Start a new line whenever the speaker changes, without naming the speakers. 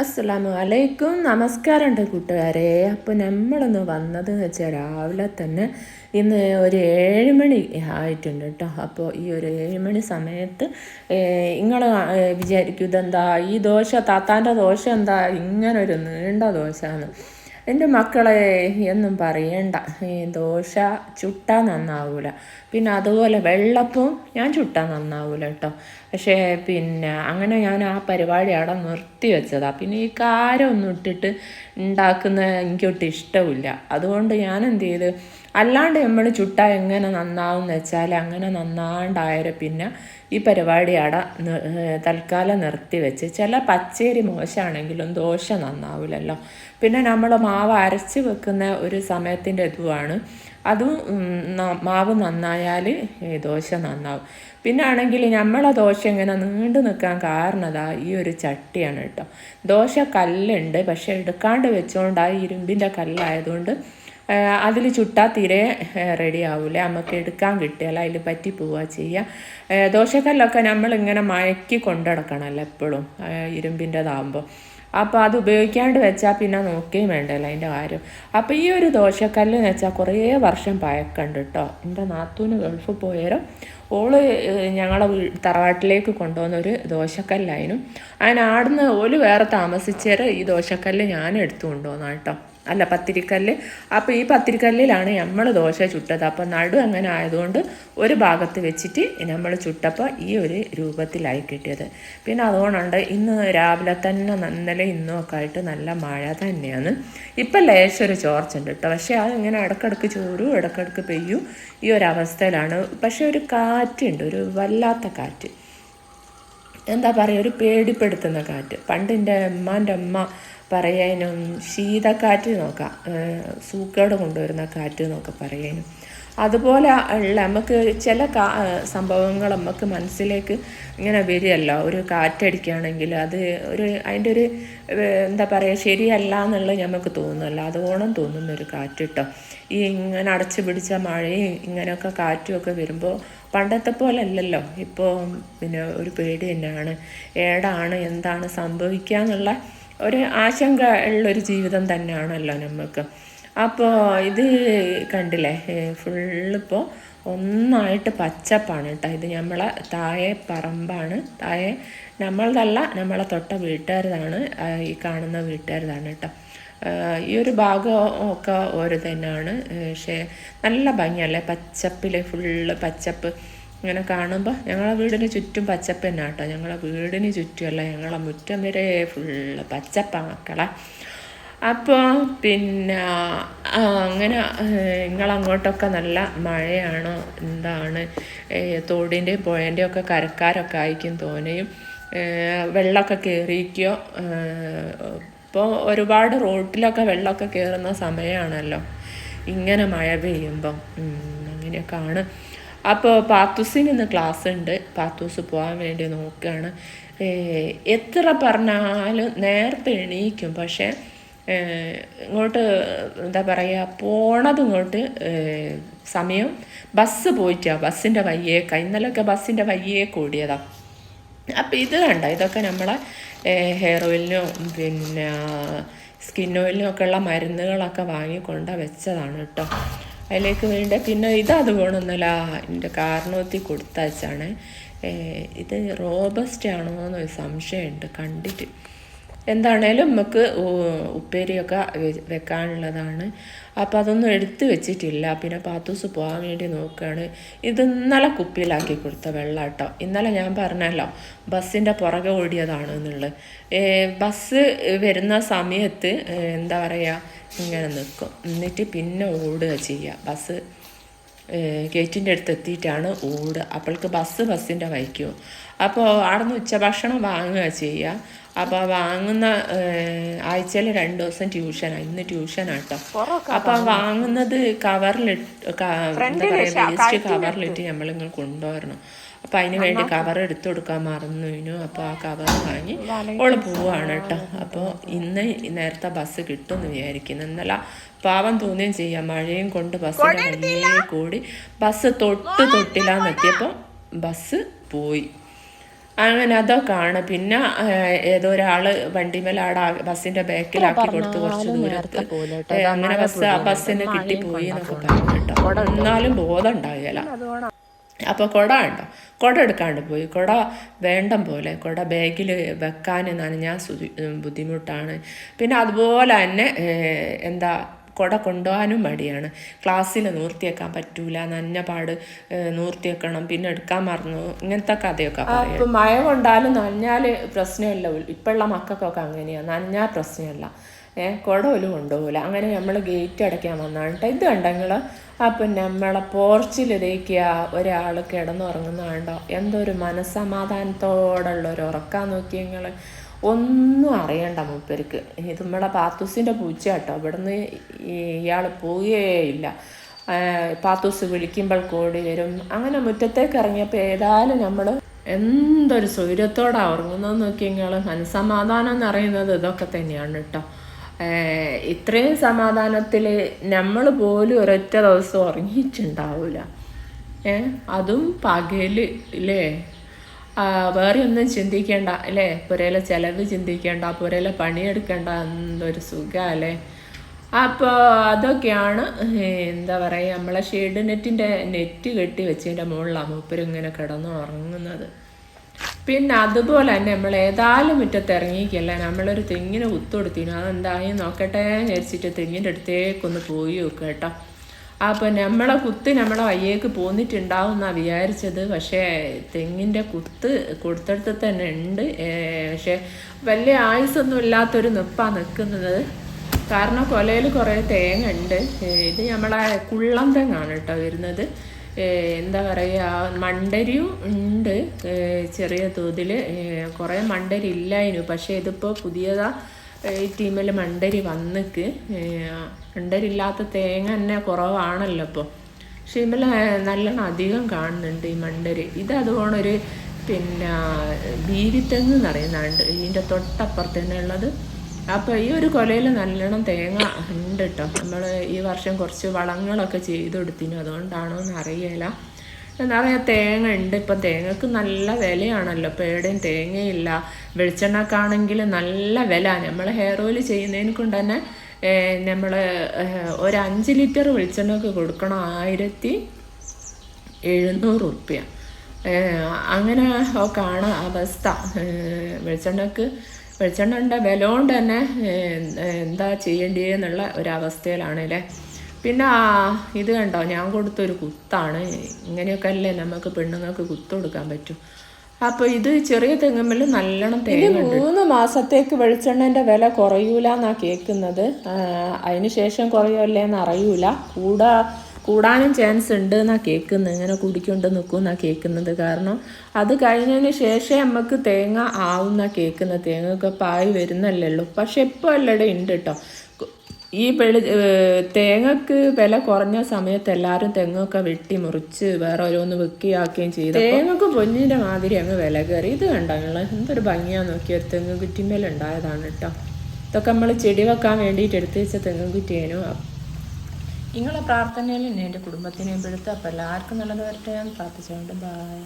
അസ്സലാമു അലൈക്കും. നമസ്കാരമുണ്ട് കൂട്ടുകാരെ. അപ്പോൾ നമ്മളൊന്ന് വന്നതെന്ന് വെച്ചാൽ രാവിലെ തന്നെ ഇന്ന് ഒരു 7 മണി ആയിട്ടുണ്ട് കേട്ടോ. അപ്പോൾ ഈ ഒരു 7 മണി സമയത്ത് നിങ്ങൾ വിചാരിക്കും ഇതെന്താ ഈ ദോശ, താത്താൻ്റെ ദോശ എന്താ ഇങ്ങനൊരു നീണ്ട ദോശയാണ്. എൻ്റെ മക്കളെ എന്നും പറയണ്ട, ഈ ദോശ ചുട്ടാൽ നന്നാവൂല. പിന്നെ അതുപോലെ വെള്ളപ്പവും ഞാൻ ചുട്ടാൽ നന്നാവൂല കേട്ടോ. പക്ഷേ പിന്നെ അങ്ങനെ ഞാൻ ആ പരിപാടി അവിടെ നിർത്തി വെച്ചതാണ്. പിന്നെ ഈ കാരമൊന്നും ഇട്ടിട്ട് ഉണ്ടാക്കുന്ന എനിക്കൊട്ട് ഇഷ്ടമില്ല. അതുകൊണ്ട് ഞാൻ എന്ത് ചെയ്ത്, അല്ലാണ്ട് നമ്മൾ ചുട്ടാൽ എങ്ങനെ നന്നാവും എന്ന് വെച്ചാൽ അങ്ങനെ നന്നാണ്ടായാലും പിന്നെ ഈ പരിപാടി അവിടെ തൽക്കാലം നിർത്തി വെച്ച്. ചില പച്ചരി മോശമാണെങ്കിലും ദോശ നന്നാവില്ലല്ലോ. പിന്നെ നമ്മൾ മാവ് അരച്ച് വെക്കുന്ന ഒരു സമയത്തിൻ്റെ ഇതുമാണ് അതും. മാവ് നന്നായാൽ ദോശ നന്നാവും. പിന്നെ ആണെങ്കിൽ നമ്മളെ ദോശ ഇങ്ങനെ നീണ്ടു നിൽക്കാൻ കാരണതാ ഈ ഒരു ചട്ടിയാണ് കേട്ടോ. ദോശ കല്ലുണ്ട്, പക്ഷെ എടുക്കാണ്ട് വെച്ചുകൊണ്ട് ആ ഇരുമ്പിൻ്റെ കല്ലായതുകൊണ്ട് അതിൽ ചുട്ടാൽ തീരെ റെഡി ആവില്ല. നമുക്ക് എടുക്കാൻ കിട്ടിയാൽ അതിൽ പറ്റി പോവുക ചെയ്യുക. ദോശക്കല്ലൊക്കെ നമ്മളിങ്ങനെ മയക്കി കൊണ്ടുനടക്കണമല്ലോ എപ്പോഴും, ഇരുമ്പിൻ്റെതാകുമ്പോൾ. അപ്പോൾ അത് ഉപയോഗിക്കാണ്ട് വെച്ചാൽ പിന്നെ നോക്കുകയും വേണ്ടല്ലോ അതിൻ്റെ കാര്യം. അപ്പോൾ ഈ ഒരു ദോശക്കല്ല് എന്ന് വെച്ചാൽ കുറേ വർഷം പഴക്കമുണ്ട് കേട്ടോ. എൻ്റെ നാത്തൂന് ഗൾഫ് പോയാലും ഓള് ഞങ്ങളെ തറവാട്ടിലേക്ക് കൊണ്ടുവന്നൊരു ദോശക്കല്ലായിരുന്നു. അതിന് ആടുന്ന് ഓല് വേറെ താമസിച്ചേര് ഈ ദോശക്കല്ല് ഞാൻ എടുത്തു കൊണ്ടുവന്ന കേട്ടോ. അല്ല, പത്തിരിക്കല്ല്. അപ്പോൾ ഈ പത്തിരിക്കല്ലിലാണ് നമ്മൾ ദോശ ചുട്ടത്. അപ്പോൾ നടു അങ്ങനെ ആയതുകൊണ്ട് ഒരു ഭാഗത്ത് വെച്ചിട്ട് നമ്മൾ ചുട്ടപ്പോൾ ഈ ഒരു രൂപത്തിലായി കിട്ടിയത്. പിന്നെ അതുകൊണ്ടുണ്ട് ഇന്ന് രാവിലെ തന്നെ ഇന്നലെ ഇന്നും ഒക്കെ ആയിട്ട് നല്ല മഴ തന്നെയാണ്. ഇപ്പം ലേശൊരു ചോർച്ചുണ്ട് കേട്ടോ. പക്ഷേ അതിങ്ങനെ ഇടക്കിടക്ക് ചോരും ഇടക്കിടക്ക് പെയ്യും, ഈ ഒരു അവസ്ഥയിലാണ്. പക്ഷേ ഒരു കാറ്റുണ്ട്, ഒരു വല്ലാത്ത കാറ്റ്. എന്താ പറയുക, ഒരു പേടിപ്പെടുത്തുന്ന കാറ്റ്. പണ്ട് എൻ്റെ അമ്മാൻ്റെ അമ്മ പറയാനും ശീതക്കാറ്റ് നോക്കാം, സൂക്കേട് കൊണ്ടുവരുന്ന കാറ്റ് എന്നൊക്കെ പറയാനും. അതുപോലെ ഉള്ള നമുക്ക് ചില സംഭവങ്ങൾ നമുക്ക് മനസ്സിലേക്ക് ഇങ്ങനെ വരികയല്ലോ. ഒരു കാറ്റടിക്കുകയാണെങ്കിൽ അത് അതിൻ്റെ ഒരു എന്താ പറയുക, ശരിയല്ല എന്നുള്ളത് നമുക്ക് തോന്നുമല്ലോ. അതുകൊണ്ട് തോന്നുന്നൊരു കാറ്റ് കേട്ടോ. ഈ ഇങ്ങനെ അടച്ചു പിടിച്ച മഴയും ഇങ്ങനെയൊക്കെ കാറ്റുമൊക്കെ വരുമ്പോൾ പണ്ടത്തെ പോലെ അല്ലല്ലോ ഇപ്പോൾ. പിന്നെ ഒരു പേടി തന്നെയാണ്, ഏടാണ് എന്താണ് സംഭവിക്കുക എന്നുള്ള ഒരു ആശങ്ക ഉള്ളൊരു ജീവിതം തന്നെയാണല്ലോ നമുക്ക്. അപ്പോൾ ഇത് കണ്ടില്ലേ, ഫുള്ളിപ്പോൾ ഒന്നായിട്ട് പച്ചപ്പാണ് കേട്ടോ. ഇത് നമ്മളെ താഴെ പറമ്പാണ്. താഴെ നമ്മളതല്ല, നമ്മളെ തൊട്ട വീട്ടുകാരതാണ്, ഈ കാണുന്ന വീട്ടുകാരതാണ് കേട്ടോ. ഈ ഒരു ഭാഗം ഒക്കെ ഓരോ തന്നെയാണ്. പക്ഷേ നല്ല ഭംഗിയല്ലേ, പച്ചപ്പിൽ ഫുള്ള് പച്ചപ്പ് ഇങ്ങനെ കാണുമ്പോൾ. ഞങ്ങളെ വീടിന് ചുറ്റും പച്ചപ്പ് തന്നെ കേട്ടോ. ഞങ്ങളെ വീടിന് ചുറ്റുമല്ല, ഞങ്ങളെ മുറ്റം വരെ ഫുള്ള് പച്ചപ്പാണ് മക്കളെ. അപ്പോൾ പിന്നെ അങ്ങനെ നിങ്ങളങ്ങോട്ടൊക്കെ നല്ല മഴയാണോ എന്താണ്? തോടിൻ്റെയും പുഴൻ്റെയും ഒക്കെ കരക്കാരൊക്കെ ആയിരിക്കും തോനെയും. വെള്ളമൊക്കെ കയറിയിരിക്കുകയോ. ഇപ്പോൾ ഒരുപാട് റോട്ടിലൊക്കെ വെള്ളമൊക്കെ കയറുന്ന സമയമാണല്ലോ ഇങ്ങനെ മഴ പെയ്യുമ്പം. അങ്ങനെയൊക്കെയാണ്. അപ്പോൾ പാത്തൂസിന് ഇന്ന് ക്ലാസ് ഉണ്ട്. പാത്തൂസ് പോകാൻ വേണ്ടി നോക്കുകയാണ്. എത്ര പറഞ്ഞാലും നേരത്തെ എണീക്കും, പക്ഷേ ഇങ്ങോട്ട് എന്താ പറയുക, പോണത് ഇങ്ങോട്ട് സമയം ബസ് പോയിട്ടാണ്. ബസ്സിൻ്റെ വയ്യേക്ക ഇന്നലെയൊക്കെ ബസ്സിൻ്റെ വയ്യേക്ക് ഓടിയതാണ്. അപ്പം ഇത് കണ്ട, ഇതൊക്കെ നമ്മളെ ഹെയർ ഓയിലിനും പിന്നെ സ്കിൻ ഓയിലിനും ഒക്കെ ഉള്ള മരുന്നുകളൊക്കെ വാങ്ങിക്കൊണ്ട് വെച്ചതാണ് കേട്ടോ. അതിലേക്ക് വേണ്ട. പിന്നെ ഇത് വേണമെന്നല്ല, എൻ്റെ കാരണത്തിൽ കൊടുത്തയച്ചാണ്. ഇത് റോബസ്റ്റ് ആണോ എന്നൊരു സംശയമുണ്ട് കണ്ടിട്ട്. എന്താണേലും നമുക്ക് ഉപ്പേരിയൊക്കെ വെക്കാനുള്ളതാണ്. അപ്പോൾ അതൊന്നും എടുത്തു വെച്ചിട്ടില്ല. പിന്നെ പാത്തൂസ് പോകാൻ വേണ്ടി നോക്കുകയാണ്. ഇത് ഇന്നലെ കുപ്പിയിലാക്കി കൊടുത്ത വെള്ളം കേട്ടോ. ഇന്നലെ ഞാൻ പറഞ്ഞല്ലോ ബസ്സിൻ്റെ പുറകെ ഓടിയതാണ് എന്നുള്ളത്. ബസ് വരുന്ന സമയത്ത് എന്താ പറയുക, ഇങ്ങനെ നിൽക്കും, എന്നിട്ട് പിന്നെ ഓടുക ചെയ്യുക. ബസ് ഗേറ്റിൻ്റെ അടുത്ത് എത്തിയിട്ടാണ് ഓടുക. അപ്പോൾക്ക് ബസ്സിൻ്റെ വഴിക്കും. അപ്പോൾ അവിടെ നിന്ന് ഉച്ചഭക്ഷണം വാങ്ങുക ചെയ്യുക. അപ്പോൾ വാങ്ങുന്ന ആഴ്ചയിൽ 2 ദിവസം ട്യൂഷനാണ്. ഇന്ന് ട്യൂഷനാട്ടോ. അപ്പോൾ വാങ്ങുന്നത് കവറിലിട്ട് എന്താ പറയുക, വേസ്റ്റ് കവറിലിട്ട് നമ്മളിങ്ങനെ കൊണ്ടുവരണം. അപ്പോൾ അതിന് വേണ്ടി കവർ എടുത്തു കൊടുക്കാൻ മറന്നു. അപ്പോൾ ആ കവർ വാങ്ങി ഓള് പോവാണ് കേട്ടോ. അപ്പോൾ ഇന്ന് നേരത്തെ ബസ് കിട്ടുമെന്ന് വിചാരിക്കുന്നു. ഇന്നലെ പാവം തോന്നുകയും ചെയ്യാം, മഴയും കൊണ്ട് ബസ്സിൻ്റെ വഴിയേ കൂടി ബസ് തൊട്ടില്ലാന്നെത്തിയപ്പോൾ ബസ് പോയി. അങ്ങനെ അതൊക്കെയാണ്. പിന്നെ ഏതോ ഒരാൾ വണ്ടിമേലാടെ ബസ്സിൻ്റെ ബാക്കിലാക്കി കൊടുത്ത് കുറച്ച് ദൂരത്ത് അങ്ങനെ ബസ്സിന് കിട്ടിപ്പോയി എന്നൊക്കെ പറഞ്ഞു കേട്ടോ. എന്നാലും ബോധം ഉണ്ടാകില്ല. അപ്പോൾ കുട ഉണ്ടോ, കുട എടുക്കാണ്ട് പോയി. കുട വേണ്ടം പോലെ കുട ബാഗിൽ വെക്കാൻ നനഞ്ഞാൽ ബുദ്ധിമുട്ടാണ്. പിന്നെ അതുപോലെ തന്നെ എന്താ കുട കൊണ്ടുപോകാനും മടിയാണ്. ക്ലാസ്സിൽ നൂർത്തിയേക്കാൻ പറ്റൂല, നനഞ്ഞപാട് നൂർത്തിയേക്കണം, പിന്നെ എടുക്കാൻ മറന്നു, ഇങ്ങനത്തെ കഥയൊക്കെ പറയും. ഇപ്പം മഴ കൊണ്ടാലും നനഞ്ഞാൽ പ്രശ്നമില്ല. ഇപ്പോഴുള്ള മക്കൾക്കൊക്കെ അങ്ങനെയാണ്, നനഞ്ഞാൽ പ്രശ്നമില്ല. കുട പോലും കൊണ്ടുപോകില്ല. അങ്ങനെ നമ്മൾ ഗേറ്റ് അടയ്ക്കാൻ വന്നാണ് കേട്ടോ. ഇത് കണ്ടെങ്കിൽ അപ്പം നമ്മളെ പോർച്ചിൽ ഇതേക്കുക ഒരാൾ കിടന്നുറങ്ങുന്ന കണ്ടോ, എന്തൊരു മനസ്സമാധാനത്തോടുള്ള ഒരു ഉറക്കാൻ നോക്കി നിങ്ങൾ. ഒന്നും അറിയണ്ട മൂപ്പർക്ക്. ഇത് നമ്മളെ പാത്തൂസിൻ്റെ പൂച്ച കേട്ടോ. ഇവിടുന്ന് ഇയാൾ പോവുകയില്ല. പാത്തൂസ് വിളിക്കുമ്പോൾ കൂടി വരും. അങ്ങനെ മുറ്റത്തേക്ക് ഇറങ്ങിയപ്പോൾ ഏതായാലും നമ്മൾ എന്തൊരു സൗകര്യത്തോടാണ് ഉറങ്ങുന്നതെന്ന് നോക്കി നിങ്ങൾ. മനസ്സമാധാനം എന്ന് പറയുന്നത് ഇതൊക്കെ തന്നെയാണ് കേട്ടോ. ഇത്രയും സമാധാനത്തിൽ നമ്മൾ പോലും ഒരൊറ്റ ദിവസം ഉറങ്ങിയിട്ടുണ്ടാവില്ല. അതും പകല് അല്ലേ. വേറെ ഒന്നും ചിന്തിക്കേണ്ട അല്ലേ, പുരയിലെ ചിലവ് ചിന്തിക്കേണ്ട, പുരയിലെ പണിയെടുക്കേണ്ട, എന്തൊരു സുഖമല്ലേ. അപ്പോൾ അതൊക്കെയാണ് എന്താ പറയുക, നമ്മളെ ഷെയ്ഡ് നെറ്റ് കെട്ടി വെച്ചതിൻ്റെ മുകളിലാണ് മൂപ്പരിങ്ങനെ കിടന്ന് ഉറങ്ങുന്നത്. പിന്നെ അതുപോലെ തന്നെ നമ്മൾ ഏതായാലും മുറ്റത്ത് ഇറങ്ങിക്കല്ല, നമ്മളൊരു തെങ്ങിന് കുത്തുകൊടുത്തിനു. അതെന്തായി നോക്കട്ടെ വിചാരിച്ചിട്ട് തെങ്ങിൻ്റെ അടുത്തേക്കൊന്ന് പോയി നോക്കുക കേട്ടോ. അപ്പോൾ നമ്മളെ കുത്ത് നമ്മളെ വയ്യേക്ക് പോന്നിട്ടുണ്ടാവും എന്നാണ് വിചാരിച്ചത്. പക്ഷേ തെങ്ങിൻ്റെ കുത്ത് കൊടുത്തടുത്ത് തന്നെ ഉണ്ട്. പക്ഷേ വലിയ ആയുസ്സൊന്നും ഇല്ലാത്തൊരു നിപ്പാണ് നിൽക്കുന്നത്. കാരണം കൊലയിൽ കുറേ തേങ്ങ ഉണ്ട്. ഇത് നമ്മളെ കുള്ളം തെങ്ങാണ് കേട്ടോ വരുന്നത്. എന്താ പറയുക, മണ്ടരിയും ഉണ്ട് ചെറിയ തോതിൽ. കുറേ മണ്ടരി ഇല്ലായിരുന്നു. പക്ഷേ ഇതിപ്പോൾ പുതിയതാ ഈ ടീമിൽ മണ്ടരി വന്നിക്ക്. മണ്ടരില്ലാത്ത തേങ്ങ തന്നെ കുറവാണല്ലോ ഇപ്പോൾ. പക്ഷേ ഇതിൽ നല്ലോണം അധികം കാണുന്നുണ്ട് ഈ മണ്ടരി. ഇത് അതുകൊണ്ടൊരു പിന്നെ ബീരിത്തെങ്ങ് എന്ന് പറയുന്നുണ്ട് ഇതിൻ്റെ തൊട്ടപ്പുറത്ത് തന്നെ ഉള്ളത്. അപ്പോൾ ഈ ഒരു കൊലയിൽ നല്ലോണം തേങ്ങ ഉണ്ട് കേട്ടോ. നമ്മൾ ഈ വർഷം കുറച്ച് വളങ്ങളൊക്കെ ചെയ്ത് കൊടുത്തിനു, അതുകൊണ്ടാണോ എന്ന് അറിയില്ല. നിറയെ തേങ്ങ ഉണ്ട്. ഇപ്പം തേങ്ങക്ക് നല്ല വിലയാണല്ലോ. ഇപ്പോൾ എവിടെയും തേങ്ങയില്ല. വെളിച്ചെണ്ണക്കാണെങ്കിൽ നല്ല വില. നമ്മൾ ഹെയർ ഓയിൽ ചെയ്യുന്നതിനെ കൊണ്ട് തന്നെ നമ്മൾ ഒരു 5 ലിറ്റർ വെളിച്ചെണ്ണക്ക് കൊടുക്കണം 1700 റുപ്യ. അങ്ങനെ കാണാം അവസ്ഥ. വെളിച്ചെണ്ണൻ്റെ വില കൊണ്ട് തന്നെ എന്താ ചെയ്യേണ്ടിയെന്നുള്ള ഒരവസ്ഥയിലാണല്ലേ. പിന്നെ ഇത് കണ്ടോ, ഞാൻ കൊടുത്തൊരു കുത്താണ്. ഇങ്ങനെയൊക്കെ അല്ലേ നമുക്ക് പെണ്ണുങ്ങൾക്ക് കുത്തു കൊടുക്കാൻ പറ്റും. അപ്പോൾ ഇത് ചെറിയ തെങ്ങുമ്മൽ നല്ലോണം തേങ്ങ. 3 മാസത്തേക്ക് വെളിച്ചെണ്ണൻ്റെ വില കുറയൂല എന്നാണ് കേൾക്കുന്നത്. അതിന് ശേഷം കുറയുമല്ലേന്ന് അറിയൂല. കൂടാനും ചാൻസ് ഉണ്ട് എന്നാണ് കേൾക്കുന്നത്. ഇങ്ങനെ കൂടിക്കൊണ്ട് നിൽക്കും എന്നാണ് കേൾക്കുന്നത്. കാരണം അത് കഴിഞ്ഞതിന് ശേഷം നമുക്ക് തേങ്ങ ആവുന്ന കേൾക്കുന്നത്. തേങ്ങയൊക്കെ പായി വരുന്നല്ലേ ഉള്ളൂ. പക്ഷെ ഇപ്പോൾ എല്ലാവരും ഉണ്ട് കേട്ടോ. ഈ തേങ്ങക്ക് വില കുറഞ്ഞ സമയത്ത് എല്ലാവരും തെങ്ങൊക്കെ വെട്ടി മുറിച്ച് വേറെ ഓരോന്ന് വെക്കുകയാക്കുകയും ചെയ്തു. തേങ്ങക്ക് പൊന്നിൻ്റെ മാതിരി അങ്ങ് വില കയറി. ഇത് കണ്ടോ എന്തൊരു ഭംഗിയാന്ന് നോക്കിയ തെങ്ങ് കുറ്റിമേൽ ഉണ്ടായതാണ് കേട്ടോ. ഇതൊക്കെ നമ്മൾ ചെടി വെക്കാൻ വേണ്ടിയിട്ട് എടുത്ത് വെച്ച തെങ്ങ് കുറ്റിയേനു. നിങ്ങളെ പ്രാർത്ഥനയിൽ എൻ്റെ കുടുംബത്തിനെയും പെടുത്തുക. അപ്പോൾ എല്ലാവർക്കും നല്ലത് വരട്ടെ ഞാൻ പ്രാർത്ഥിച്ചുകൊണ്ട്. ബൈ.